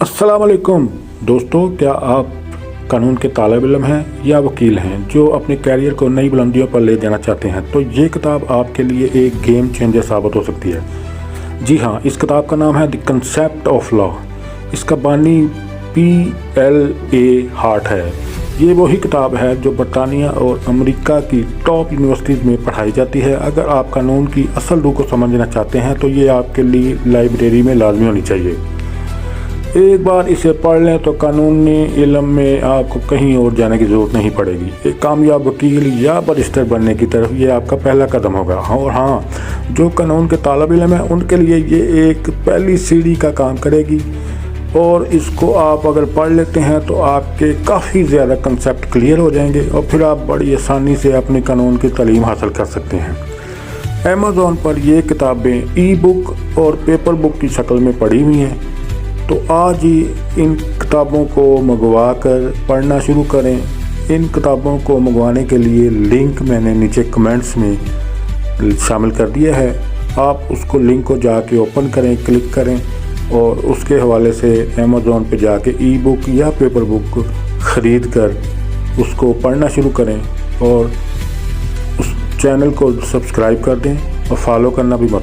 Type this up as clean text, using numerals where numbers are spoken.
अस्सलाम वालेकुम दोस्तों, क्या आप कानून के तालिब इल्म हैं या वकील हैं जो अपने कैरियर को नई बुलंदियों पर ले जाना चाहते हैं, तो ये किताब आपके लिए एक गेम चेंजर साबित हो सकती है। जी हाँ, इस किताब का नाम है द कंसेप्ट ऑफ लॉ। इसका बानी PLA हार्ट है। ये वही किताब है जो बरतानिया और अमेरिका की टॉप यूनिवर्सिटीज़ में पढ़ाई जाती है। अगर आप कानून की असल रूह को समझना चाहते हैं तो ये आपके लिए लाइब्रेरी में लाजमी होनी चाहिए। एक बार इसे पढ़ लें तो कानूनी इल्म में आपको कहीं और जाने की ज़रूरत नहीं पड़ेगी। एक कामयाब वकील या बैरिस्टर बनने की तरफ ये आपका पहला कदम होगा। और हाँ, जो कानून के तालिब इल्म हैं उनके लिए ये एक पहली सीढ़ी का काम करेगी। और इसको आप अगर पढ़ लेते हैं तो आपके काफ़ी ज़्यादा कंसेप्ट क्लियर हो जाएंगे और फिर आप बड़ी आसानी से अपने कानून की तालीम हासिल कर सकते हैं। अमेज़ॉन पर ये किताबें ई-बुक और पेपर बुक की शक्ल में पड़ी हुई हैं, तो आज ही इन किताबों को मंगवा कर पढ़ना शुरू करें। इन किताबों को मंगवाने के लिए लिंक मैंने नीचे कमेंट्स में शामिल कर दिया है। आप उसको लिंक को जाके ओपन करें, क्लिक करें और उसके हवाले से अमेज़ॉन पे जाके ई-बुक या पेपर बुक ख़रीद कर उसको पढ़ना शुरू करें और उस चैनल को सब्सक्राइब कर दें और फॉलो करना भी मत